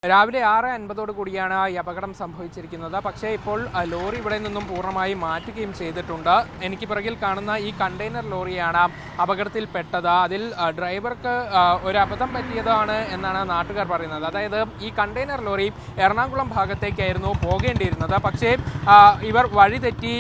രാവിലെ 6:50 കൂടിയാണ് ഈ അപകടം സംഭവിച്ചിരിക്കുന്നത്. പക്ഷേ ഇപ്പോൾ ലോറി ഇവിടെ നിന്നും പൂർണ്ണമായി മാറ്റുകയും ചെയ്തിട്ടുണ്ട്. എനിക്ക് പിറകിൽ കാണുന്ന ഈ കണ്ടെയ്നർ ലോറിയാണ് അപകടത്തിൽപ്പെട്ടത്. അതിൽ ഡ്രൈവർക്ക് ഒരു അബദ്ധം പറ്റിയതാണ് എന്നാണ് നാട്ടുകാർ പറയുന്നത്. അതായത് ഈ കണ്ടെയ്നർ ലോറി എറണാകുളം ഭാഗത്തേക്കായിരുന്നു പോകേണ്ടിയിരുന്നത്. പക്ഷേ ഇവർ വഴി തെറ്റി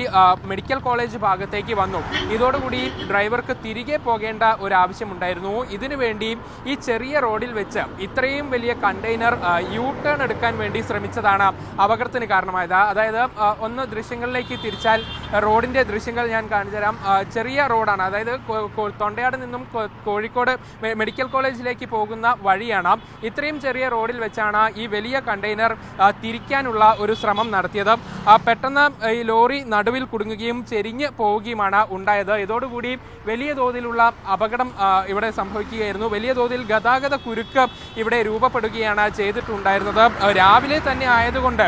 മെഡിക്കൽ കോളേജ് ഭാഗത്തേക്ക് വന്നു. ഇതോടുകൂടി ഡ്രൈവർക്ക് തിരികെ പോകേണ്ട ഒരു ആവശ്യമുണ്ടായിരുന്നു. ഇതിനുവേണ്ടി ഈ ചെറിയ റോഡിൽ വെച്ച് ഇത്രയും വലിയ കണ്ടെയ്നർ യു ടേൺ എടുക്കാൻ വേണ്ടി ശ്രമിച്ചതാണ് അപകടത്തിന് കാരണമായത്. അതായത് ഒന്ന് ദൃശ്യങ്ങളിലേക്ക് തിരിച്ചാൽ റോഡിന്റെ ദൃശ്യങ്ങൾ ഞാൻ കാണിച്ചു തരാം. ചെറിയ റോഡാണ്, അതായത് തൊണ്ടയാട് നിന്നും കോഴിക്കോട് മെഡിക്കൽ കോളേജിലേക്ക് പോകുന്ന വഴിയാണ്. ഇത്രയും ചെറിയ റോഡിൽ വെച്ചാണ് ഈ വലിയ കണ്ടെയ്നർ തിരിക്കാനുള്ള ഒരു ശ്രമം നടത്തിയത്. പെട്ടെന്ന് ഈ ലോറി നടുവിൽ കുടുങ്ങുകയും ചെരിഞ്ഞ് പോവുകയുമാണ് ഉണ്ടായത്. ഇതോടുകൂടി വലിയ തോതിലുള്ള അപകടം ഇവിടെ സംഭവിക്കുകയായിരുന്നു. വലിയ തോതിൽ ഗതാഗത കുരുക്ക് ഇവിടെ രൂപപ്പെടുകയാണ് ചെയ്തിട്ടുണ്ടായിരുന്നത്. രാവിലെ തന്നെ ആയതുകൊണ്ട്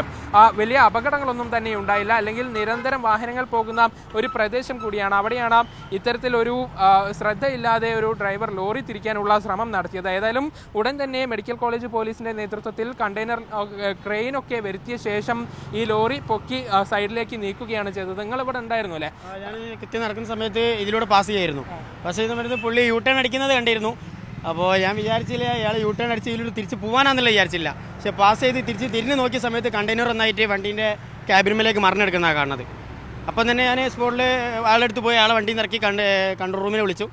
വലിയ അപകടങ്ങളൊന്നും തന്നെ ഉണ്ടായില്ല. അല്ലെങ്കിൽ നിരന്തരം വാഹനങ്ങൾ പോകുന്ന ഒരു പ്രദേശം കൂടിയാണ്. അവിടെയാണ് ഇത്തരത്തിലൊരു ശ്രദ്ധയില്ലാതെ ഒരു ഡ്രൈവർ ലോറി തിരിക്കാനുള്ള ശ്രമം നടത്തിയത്. ഏതായാലും ഉടൻ തന്നെ മെഡിക്കൽ കോളേജ് പോലീസിന്റെ നേതൃത്വത്തിൽ കണ്ടെയ്നർ ക്രെയിനൊക്കെ വരുത്തിയ ശേഷം ഈ ലോറി പൊക്കി സൈഡിലേക്ക് നീക്കുകയാണ് ചെയ്തത്. നിങ്ങൾ ഇവിടെ ഉണ്ടായിരുന്നു അല്ലേ? ഞാൻ കൃത്യം നടക്കുന്ന സമയത്ത് ഇതിലൂടെ പാസ് ചെയ്യായിരുന്നു. പാസ് ചെയ്യുന്ന സമയത്ത് പുള്ളി യു ടേൺ അടിക്കുന്നത് കണ്ടിരുന്നു. അപ്പോൾ ഞാൻ വിചാരിച്ചില്ല ഇയാൾ യു ടേൺ അടിച്ച് ഇതിലൂടെ തിരിച്ച് പോകാനാണെന്നുള്ള വിചാരിച്ചില്ല. പക്ഷേ പാസ് ചെയ്ത് തിരിഞ്ഞ് നോക്കിയ സമയത്ത് കണ്ടെയ്നർ ഒന്നായിട്ട് വണ്ടീൻ്റെ ക്യാബിനുമേലേക്ക് മറിഞ്ഞെടുക്കുന്നതാണ് കാണുന്നത്. അപ്പം തന്നെ ഞാൻ സ്പോട്ടിൽ ആളെടുത്ത് പോയി ആളെ വണ്ടിയിൽ നിന്ന് ഇറക്കി കൺട്രോൾ റൂമിനെ വിളിച്ചു.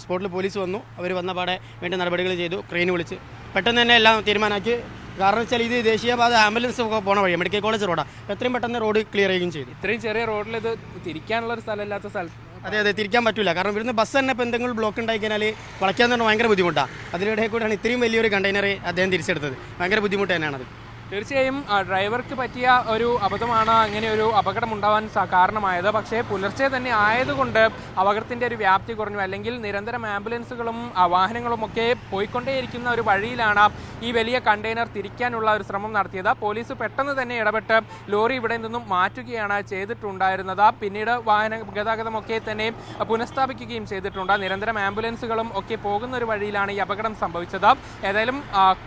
സ്പോട്ടിൽ പോലീസ് വന്നു. അവർ വന്ന പാടെ വേണ്ട നടപടികൾ ചെയ്തു. ക്രെയിൻ വിളിച്ച് പെട്ടെന്ന് തന്നെ എല്ലാം തീരുമാനമാക്കി. കാരണം വെച്ചാൽ ഇത് ദേശീയപാത ആംബുലൻസ് ഒക്കെ പോണ വഴി മെഡിക്കൽ കോളേജ് റോഡാണ്. എത്രയും പെട്ടെന്ന് റോഡ് ക്ലിയർ ചെയ്യുകയും ചെയ്തു. ഇത്രയും ചെറിയ റോഡിൽ ഇത് തിരിക്കാനുള്ള ഒരു സ്ഥലമില്ലാത്ത സ്ഥലം. അതെ, തിരിക്കാൻ പറ്റില്ല. കാരണം ഇവിടുന്ന് ബസ് തന്നെ ഇപ്പോൾ എന്തെങ്കിലും ബ്ലോക്ക് ഉണ്ടായി കഴിഞ്ഞാൽ വളയ്ക്കാൻ തന്നെ ഭയങ്കര ബുദ്ധിമുട്ടാണ്. അതിനിടെ കൂടെയാണ് ഇത്രയും വലിയൊരു കണ്ടെയ്നർ അദ്ദേഹം തിരിച്ചെടുത്തത്. ഭയങ്കര ബുദ്ധിമുട്ട് തന്നെയാണത്. തീർച്ചയായും ഡ്രൈവർക്ക് പറ്റിയ ഒരു അബദ്ധമാണ് അങ്ങനെ ഒരു അപകടം ഉണ്ടാവാൻ കാരണമായത്. പക്ഷേ പുലർച്ചെ തന്നെ ആയതുകൊണ്ട് അപകടത്തിൻ്റെ ഒരു വ്യാപ്തി കുറഞ്ഞു. അല്ലെങ്കിൽ നിരന്തരം ആംബുലൻസുകളും വാഹനങ്ങളും ഒക്കെ പോയിക്കൊണ്ടേയിരിക്കുന്ന ഒരു വഴിയിലാണ് ഈ വലിയ കണ്ടെയ്നർ തിരിക്കാനുള്ള ഒരു ശ്രമം നടത്തിയത്. പോലീസ് പെട്ടെന്ന് തന്നെ ഇടപെട്ട് ലോറി ഇവിടെ നിന്നും മാറ്റുകയാണ് ചെയ്തിട്ടുണ്ടായിരുന്നത്. പിന്നീട് വാഹന ഗതാഗതമൊക്കെ തന്നെ പുനഃസ്ഥാപിക്കുകയും ചെയ്തിട്ടുണ്ട്. നിരന്തരം ആംബുലൻസുകളും ഒക്കെ പോകുന്ന ഒരു വഴിയിലാണ് ഈ അപകടം സംഭവിച്ചത്. ഏതായാലും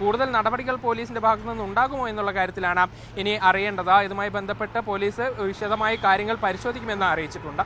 കൂടുതൽ നടപടികൾ പോലീസിന്റെ ഭാഗത്തു നിന്ന് ഉണ്ടാകുമോ എന്നുള്ള കാര്യത്തിലാണ് ഇനി അറിയേണ്ടത്. ഇതുമായി ബന്ധപ്പെട്ട് പോലീസ് വിശദമായി കാര്യങ്ങൾ പരിശോധിക്കുമെന്ന് അറിയിച്ചിട്ടുണ്ട്.